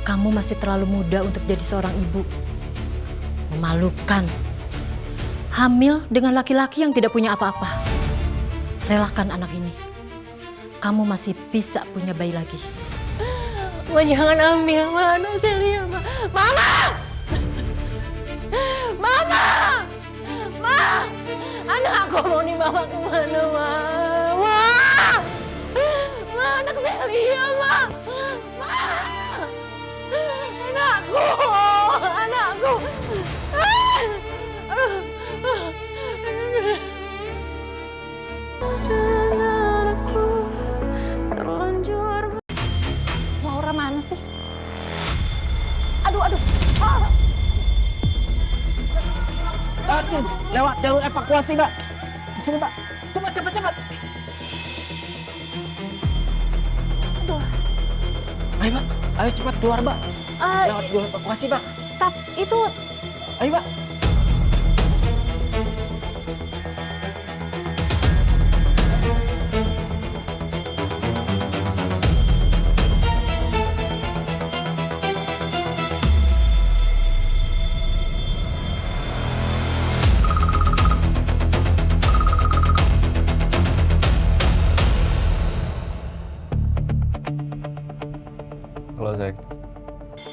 Kamu masih terlalu muda untuk jadi seorang ibu. Memalukan. Hamil dengan laki-laki yang tidak punya apa-apa. Relakan anak ini. Kamu masih bisa punya bayi lagi. Ma, jangan ambil, Ma. Anak Celia, Ma. Mama! Mama! Ma! Anakku mau dibawa kemana, Ma? Ma! Ma, anak Celia, Ma! Ma! Anakku! Anakku! Laura mana sih? Aduh, aduh. Mbak, sini. Lewat jalur evakuasi, Mbak. Di sini, Mbak. Cepat, cepat, cepat. Aduh. Ayo, Mbak. Ayo cepat keluar, Mbak. Lewat jalur evakuasi, Mbak. Itu Ayo, Mbak. Halo, Zek.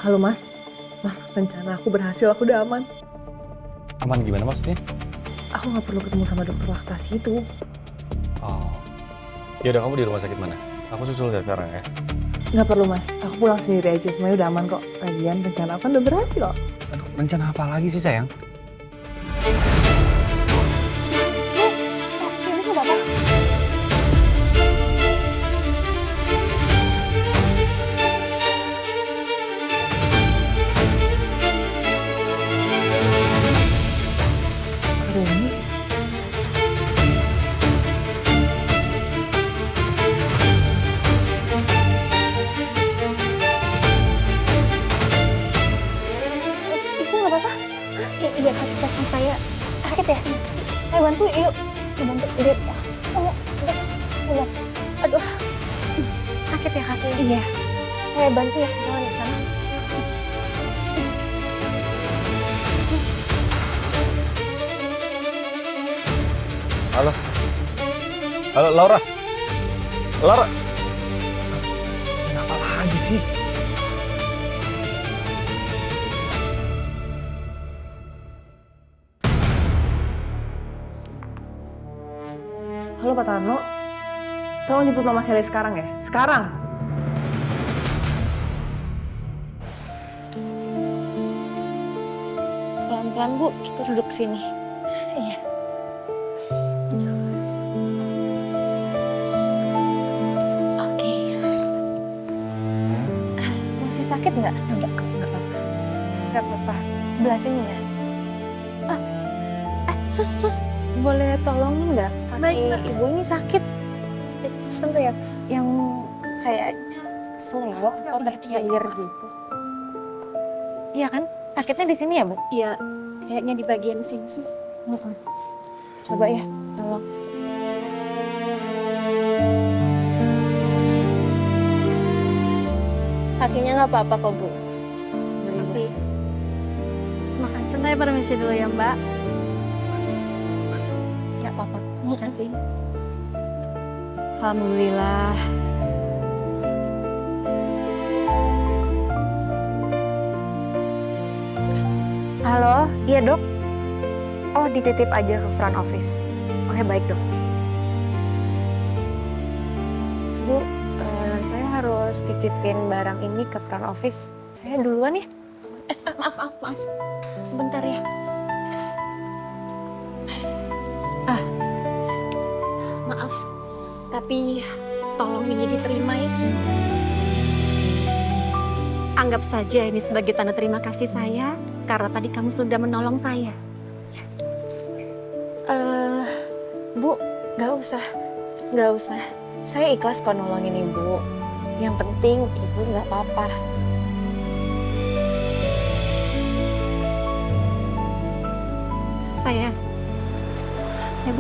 Halo Mas, Mas rencana aku berhasil, aku udah aman. Aman gimana maksudnya? Aku nggak perlu ketemu sama dokter laktasi itu. Oh. Ya udah, kamu di rumah sakit mana? Aku susul sekarang ya. Nggak perlu Mas, aku pulang sendiri aja, semuanya udah aman kok. Lagian rencana aku kan udah berhasil. Aduh, rencana apa lagi sih sayang? ini tuh Bapak. Aduh ini. Ibu nggak apa-apa? Iya, kaki saya sakit ya. Saya bantu, yuk. Saya bantu, lihat ya. Oh, udah. Saya bantu. Aduh, sakit ya kaki? Iya. Saya bantu ya, jalan ke sana. Halo. Halo, Laura. Laura. Rencana apa lagi sih? Halo Pak Tarno, tolong jemput Mama Sally sekarang ya. Sekarang. Pelan-pelan, Bu. Kita duduk sini. Iya. Oke. Masih sakit nggak? Enggak apa-apa. Nggak apa-apa. Sebelah sini ya. Sus, boleh tolongin nggak? Kaki ibu ini sakit. Tentu ya. Yang kayaknya selewok atau terkilir gitu. Iya kan? Sakitnya di sini ya, Bu? Iya, kayaknya di bagian sini, Sus. Coba ya, tolong. Kakinya nggak apa-apa kok, Bu. Terima kasih. Terima kasih. Saya permisi dulu ya, Mbak. Nggak apa-apa. Terima kasih. Alhamdulillah. Halo, iya dok. Oh, dititip aja ke front office. Oke, baik dok. Bu, saya harus titipin barang ini ke front office. Saya duluan ya. Maaf. Sebentar ya. Maaf, tapi tolong ini diterima ya. Anggap saja ini sebagai tanda terima kasih saya karena tadi kamu sudah menolong saya. Bu, nggak usah. Saya ikhlas kok nolongin ibu. Yang penting ibu nggak apa-apa. Saya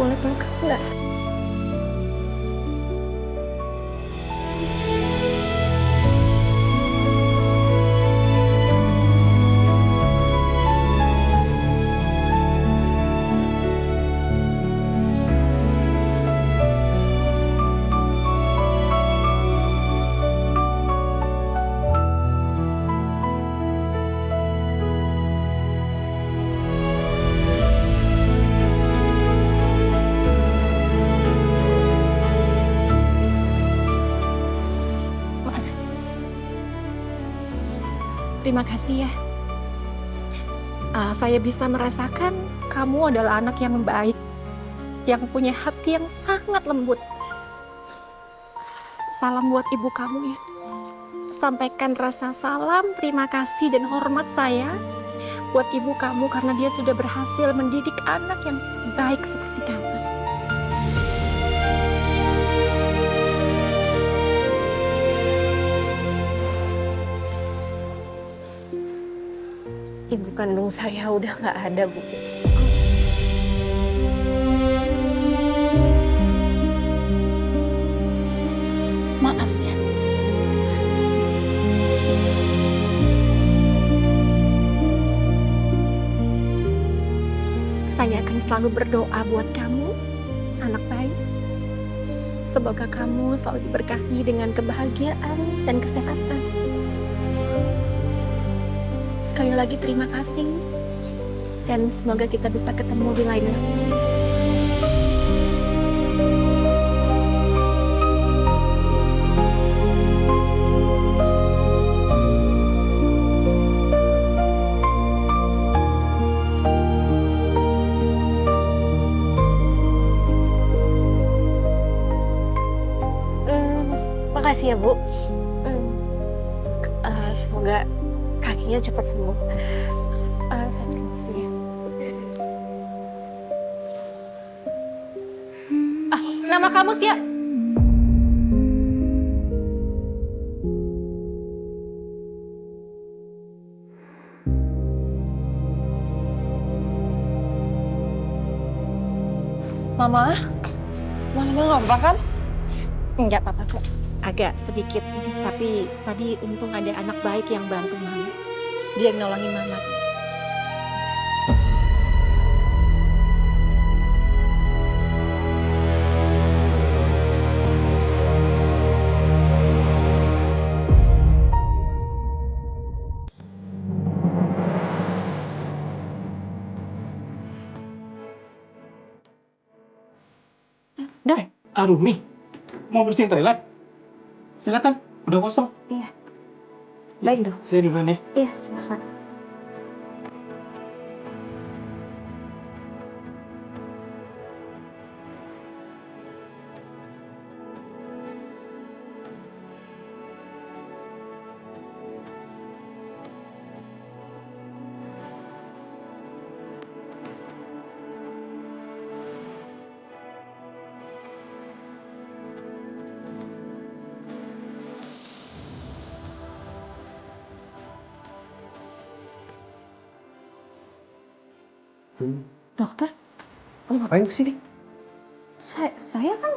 boleh peluk kamu nggak? terima kasih ya. Saya bisa merasakan kamu adalah anak yang baik, yang punya hati yang sangat lembut. Salam buat ibu kamu ya. Sampaikan rasa salam, terima kasih dan hormat saya buat ibu kamu karena dia sudah berhasil mendidik anak yang baik seperti kamu. Ibu kandung saya udah nggak ada, Bu. Maaf ya. Saya akan selalu berdoa buat kamu, anak baik. Semoga kamu selalu diberkahi dengan kebahagiaan dan kesehatan. Sekali lagi terima kasih. Dan semoga kita bisa ketemu di lain waktu. Makasih ya, Bu. Semoga kakinya cepat sembuh. Saya permisi ya. Nama kamu sih ya? Mama nggak apa kan? Enggak apa-apa kok. Agak sedikit, tapi tadi untung ada anak baik yang bantu Mama. Dia yang nolongin Mama. Aduh, Mi. Mau bersihin toilet? Silakan, udah kosong. Iya. Baik dong. Saya duluan ya. Iya, silakan. Dokter, Ngapain kesini? saya kan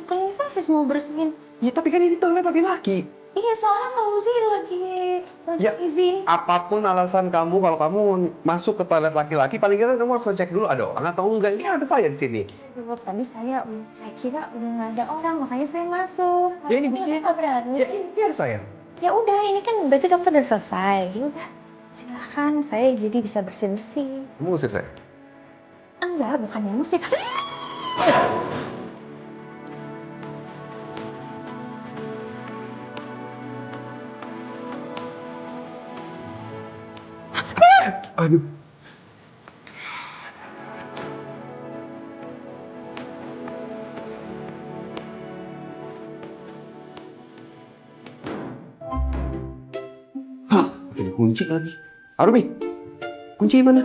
cleaning service mau bersihin. Ya tapi kan ini toilet laki-laki. Iya, soalnya kamu sih lagi Ya. izin. Apapun alasan kamu, kalau kamu masuk ke toilet laki-laki, paling kira kamu harus cek dulu ada orang atau enggak. Ini ada saya di sini. Tadi saya kira udah nggak ada orang, makanya saya masuk. Ya, ini Saya bisa. nggak berani. Ya ini ada saya. Ya udah, ini kan berarti dokter udah selesai. Ya udah, silakan. Saya jadi bisa bersih-bersih. Kamu usir saya. Enggak, bukannya musik. Aduh. Hah, ada kunci lagi. Arumi, kunci mana?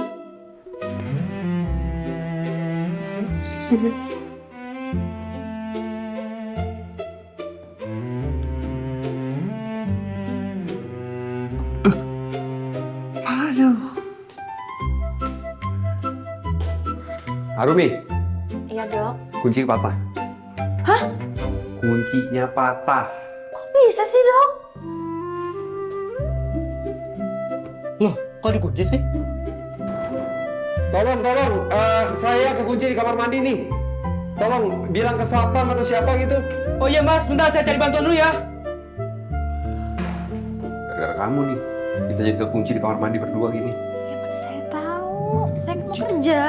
Sini. Aduh. Arumi, Iya dok. kunci patah. Hah? Kuncinya patah. Kok bisa sih dok? Loh, kok dikunci sih? Tolong, saya kekunci di kamar mandi nih. Tolong bilang ke satpam atau siapa gitu. Oh iya mas, bentar saya cari bantuan dulu ya. Gara-gara kamu nih, kita jadi kekunci di kamar mandi berdua gini. Ya mana saya tahu. Saya mau kerja.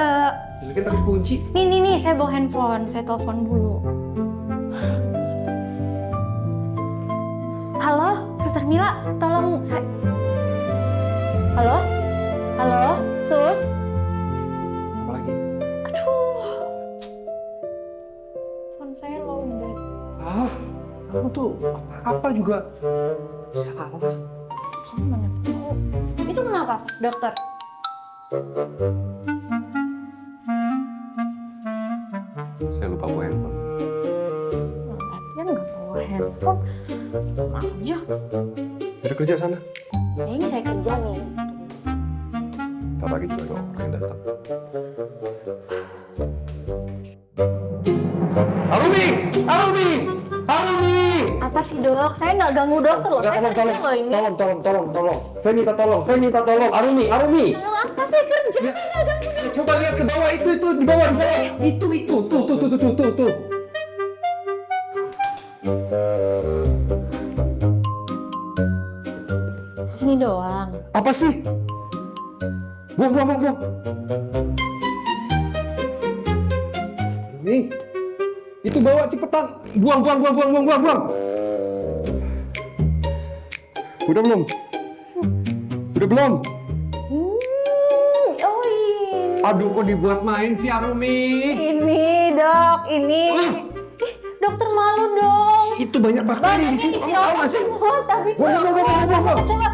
Ini kan pakai kunci. Nih, saya bawa handphone. Saya telepon dulu. Halo, Suster Mila, tolong saya... apa juga salah. Kamu mana tahu? Itu kenapa, dokter? Saya lupa bawa handphone. Latihan nggak bawa handphone. Sama aja. Udah kerja sana. Ini saya kerja nih. Ntar lagi juga ada orang yang datang. Arumi! Arumi! Arumi! Apa sih dok? Saya nggak ganggu dokter loh. Saya kerja loh ini. Tolong. Saya minta tolong. Arumi! Tolong apa? Saya kerja. Saya nggak ganggu dokter. Coba lihat ke bawah, itu di bawah. Itu. Tuh. Ini doang. Apa sih? Buang. Nih, itu bawa cepetan. Buang. Udah belum? Oh ini. Aduh, kok dibuat main sih Arumi? Ini dok, ini. Ih, dokter malu dong. Itu banyak bakteri di sini. Isi Kamu tahu otak nggak sih? semua, tapi Buang. coba.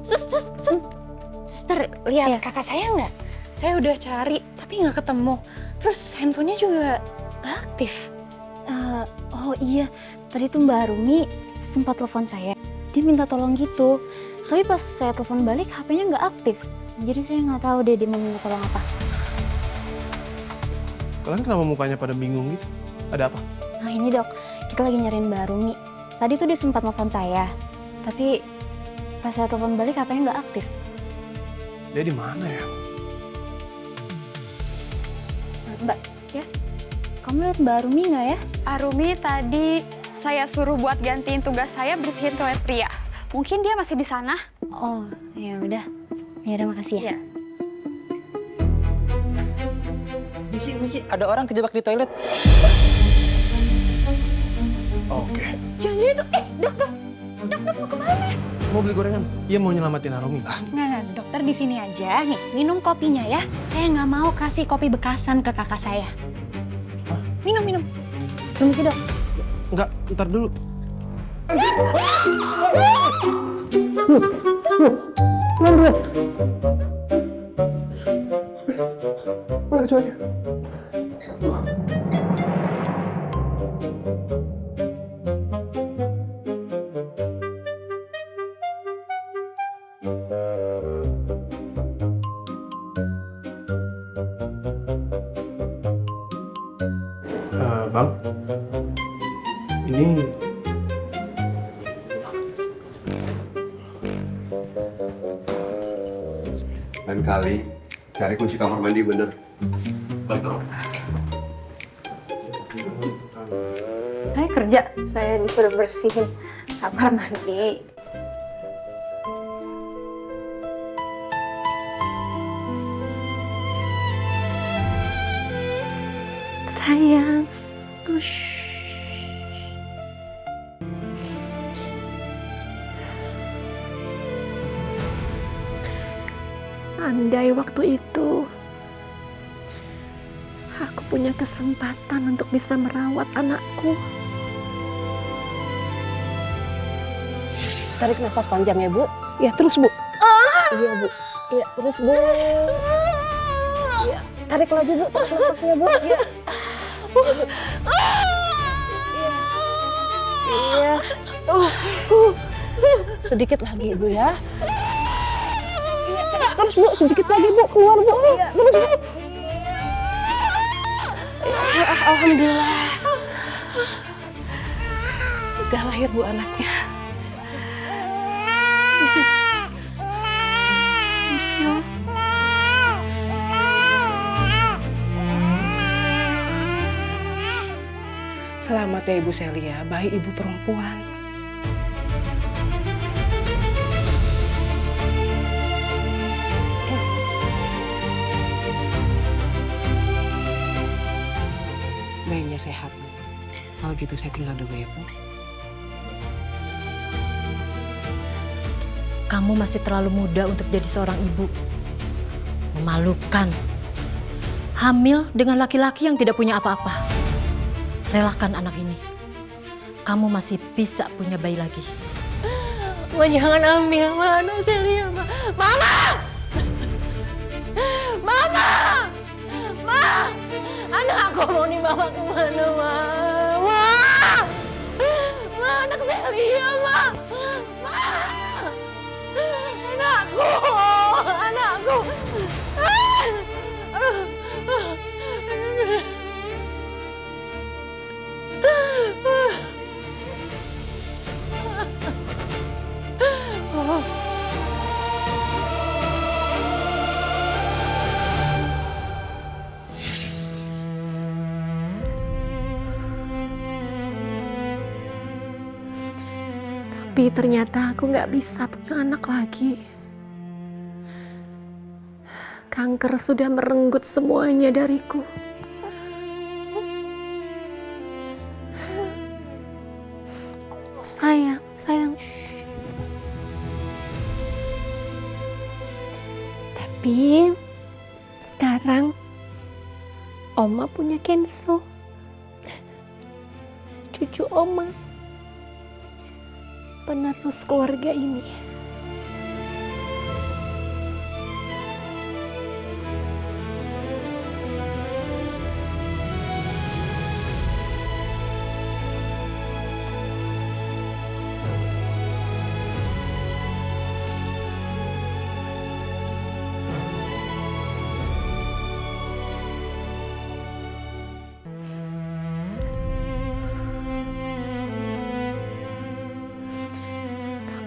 Sus. Suster, lihat kakak saya nggak? Saya udah cari, tapi nggak ketemu. Terus handphonenya juga nggak aktif. Oh iya, tadi tuh Mbak Arumi sempat telepon saya. Dia minta tolong gitu. Tapi pas saya telepon balik, HP-nya nggak aktif. Jadi saya nggak tahu deh dia mau minta tolong apa. Kalian kenapa mukanya pada bingung gitu? Ada apa? Nah ini dok, kita lagi nyariin Mbak Arumi. Tadi tuh dia sempat telepon saya. Tapi pas saya telepon balik, HP-nya nggak aktif. Dia di mana ya? Mbak, ya? Kamu lihat Mbak Arumi nggak ya? Arumi tadi saya suruh buat gantiin tugas saya bersihin toilet pria. Mungkin dia masih di sana. Oh, ya udah. Ya udah, makasih ya. Misi, ada orang kejebak di toilet. Oke. Jangan-jangan itu, dok mau kemana? Mau beli gorengan? Iya, mau nyelamatin Arumi. Nggak, dokter di sini aja. Nih, minum kopinya ya. Saya nggak mau kasih kopi bekasan ke kakak saya. Hah? Minum. Permisi dok. Enggak, ntar dulu. Mana kecoanya? Bang, ini Lain kali cari kunci kamar mandi bener. Saya kerja. Saya disuruh bersihin kamar mandi. Sayang. Ush. Andai waktu itu aku punya kesempatan untuk bisa merawat anakku. Tarik nafas panjang ya, Bu. Ya terus, Bu. Iya, Bu. Iya, terus, Bu. Iya, tarik lagi, Bu. Tarik nafasnya, Bu. Iya. Iya. Sedikit lagi, Bu ya. Iya, terus, Bu. Sedikit lagi, Bu. Keluar, Bu. Iya, terus, Bu. Ya, alhamdulillah. Udah lahir, Bu, anaknya. Selamat ya Ibu Celia, bayi ibu perempuan. Bayinya sehat, Bu. Kalau gitu saya tinggal dulu ya, Bu. Kamu masih terlalu muda untuk jadi seorang ibu. Memalukan. Hamil dengan laki-laki yang tidak punya apa-apa. Relakan anak ini. kamu masih bisa punya bayi lagi. Ma jangan ambil, Ma. Anak Celia, Ma. Mama! Mama! Ma! Anak aku mau dibawa kemana, Ma? Ma! Ma, anak Celia, Ma! Ma! Anakku! Anakku! Tapi ternyata aku nggak bisa punya anak lagi. Kanker sudah merenggut semuanya dariku. Oh, sayang, sayang. Shh. Tapi sekarang Oma punya Kenzo. Cucu Oma. Penerus keluarga ini.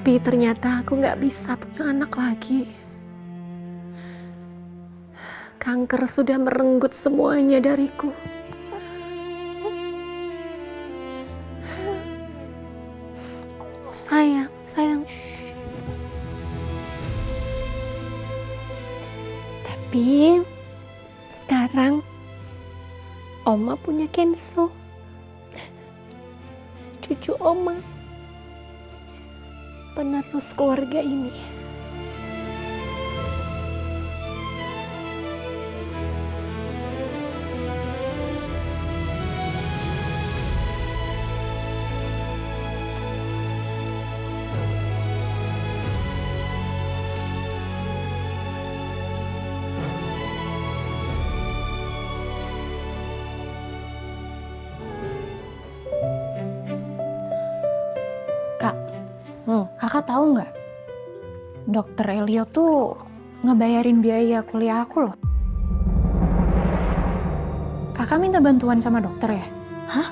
Tapi ternyata aku nggak bisa punya anak lagi. Kanker sudah merenggut semuanya dariku. Oh, sayang, sayang. Shh. Tapi sekarang Oma punya Kenzo. Cucu Oma. Penerus keluarga ini. Kakak tahu nggak? Dokter Elio tuh ngebayarin biaya kuliah aku loh. Kakak minta bantuan sama dokter ya? Hah?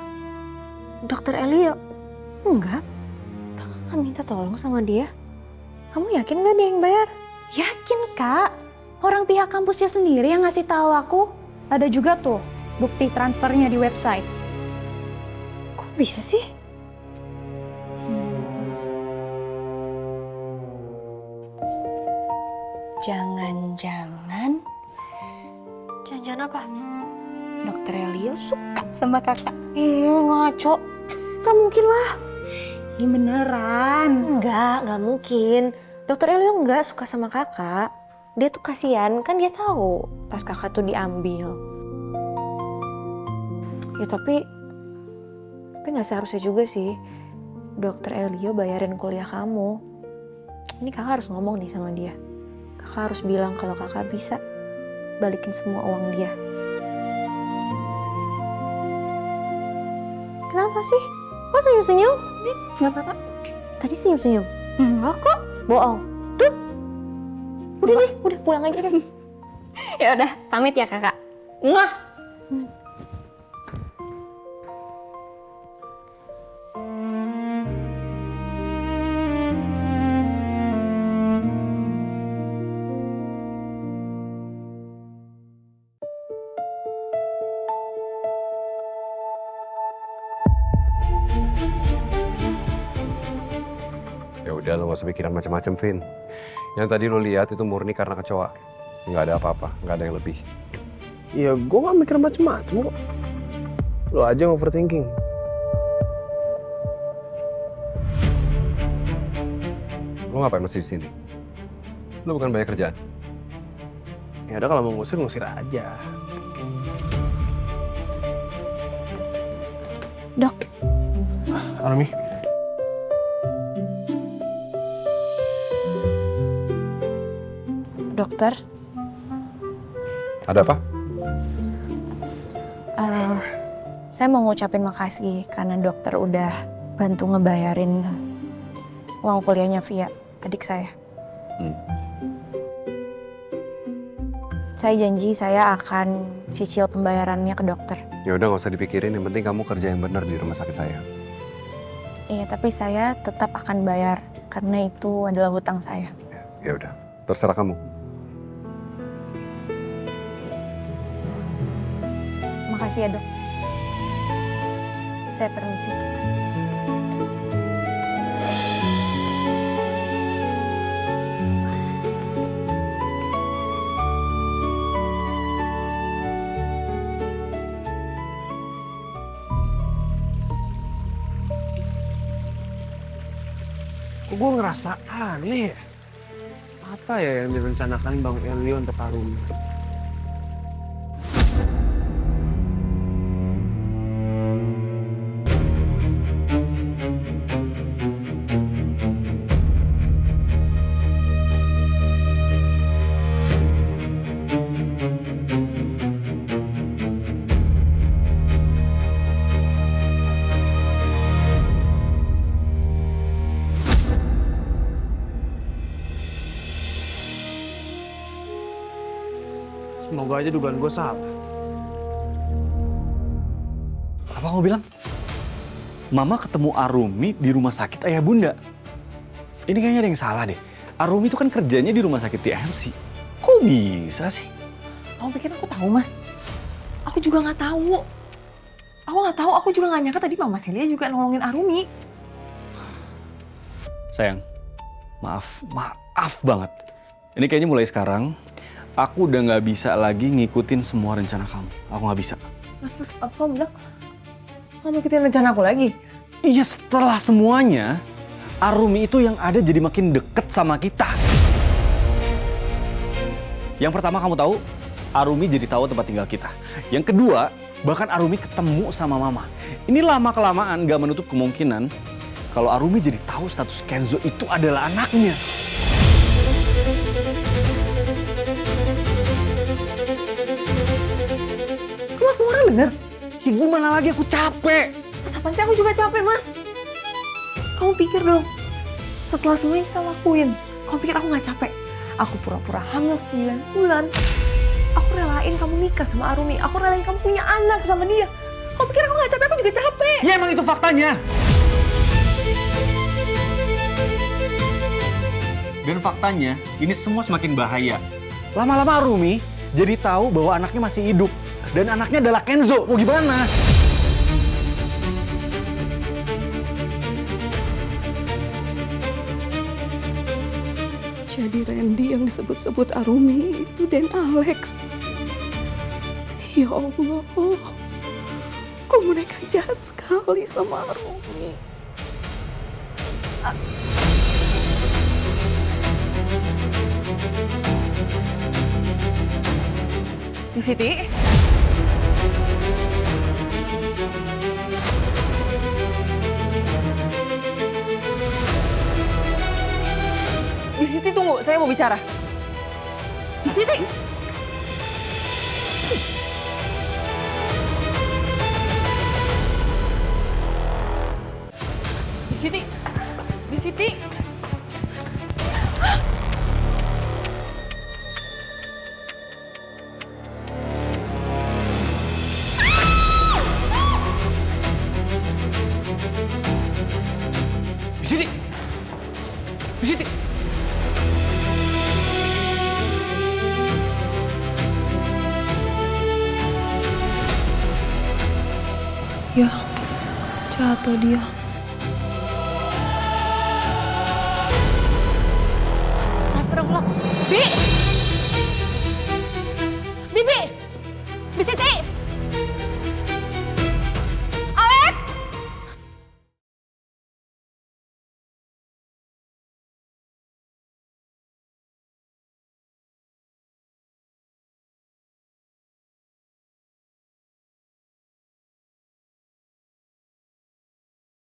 Dokter Elio? Enggak. Kakak nggak minta tolong sama dia. Kamu yakin nggak dia yang bayar? Yakin, Kak. Orang pihak kampusnya sendiri yang ngasih tahu aku. Ada juga tuh bukti transfernya di website. Kok bisa sih? Jangan-jangan Jangan apa? Dokter Elio suka sama kakak. Ngaco. Gak mungkin lah. Ini beneran. Nggak mungkin. Dokter Elio nggak suka sama kakak. Dia tuh kasihan, kan dia tahu tas kakak tuh diambil. Ya tapi nggak seharusnya juga sih Dokter Elio bayarin kuliah kamu. Ini kakak harus ngomong nih sama dia. Kakak harus bilang kalau kakak bisa balikin semua uang dia. Kenapa sih? Kok senyum-senyum? Nggak apa-apa. Tadi senyum-senyum. Enggak kok. Bohong. Tuh. Udah deh, udah pulang aja deh. Ya udah, pamit ya kakak. Mwah. Ya udah, lo gak usah pikiran macam-macam, Vin. Yang tadi lo lihat itu murni karena kecoa. Nggak ada apa-apa, nggak ada yang lebih. Ya gue gak mikir macem-macem kok. Lo aja yang overthinking. Lo ngapain masih di sini? Lo bukan banyak kerjaan? Ya udah kalau mau ngusir aja. Dok, Arumi. Dokter, Ada apa? saya mau ngucapin makasih karena dokter udah bantu ngebayarin uang kuliahnya via adik saya. Saya janji saya akan cicil pembayarannya ke dokter. Ya udah, nggak usah dipikirin. Yang penting kamu kerja yang benar di rumah sakit saya. Iya, tapi saya tetap akan bayar karena itu adalah hutang saya. Ya udah, terserah kamu. Makasih ya, Dok. Saya permisi. Kok gue ngerasa aneh ya? Apa ya yang direncanakan Bang Elio untuk Arumi? Semoga aja dugaan gue salah. Apa kamu bilang? Mama ketemu Arumi di rumah sakit ayah bunda. Ini kayaknya ada yang salah deh. Arumi itu kan kerjanya di rumah sakit TMC. Kok bisa sih? Kamu pikir aku tahu, Mas? Aku juga nggak tahu. Aku juga nggak nyangka tadi Mama Celia juga nolongin Arumi. Sayang, maaf banget. Ini kayaknya mulai sekarang, aku udah nggak bisa lagi ngikutin semua rencana kamu. Aku nggak bisa. Mas, apa kamu bilang? Kamu ikutin rencana aku lagi? Iya, setelah semuanya, Arumi itu yang ada jadi makin deket sama kita. Yang pertama kamu tahu, Arumi jadi tahu tempat tinggal kita. Yang kedua, bahkan Arumi ketemu sama Mama. Ini lama-kelamaan gak menutup kemungkinan kalau Arumi jadi tahu status Kenzo itu adalah anaknya. Mas, semua orang denger? Ya gimana lagi, aku capek. Mas, apaan sih? Aku juga capek, Mas. Kamu pikir dong, setelah semua yang kita lakuin, kamu pikir aku nggak capek? Aku pura-pura hamil 9 bulan. Aku relain kamu nikah sama Arumi. Aku relain kamu punya anak sama dia. Kamu pikir aku nggak capek? Aku juga capek. Ya emang itu faktanya. Dan faktanya, ini semua semakin bahaya. Lama-lama Arumi jadi tahu bahwa anaknya masih hidup. Dan anaknya adalah Kenzo. Mau gimana? Jadi Randy yang disebut-sebut Arumi itu dan Alex. Ya Allah, kok mereka jahat sekali sama Arumi. Di Siti. Di Siti, tunggu, saya mau bicara. Di Siti. Di Siti. Di Siti. Di sini. Di sini. Ya, jatuh dia. Astagfirullah. Bi!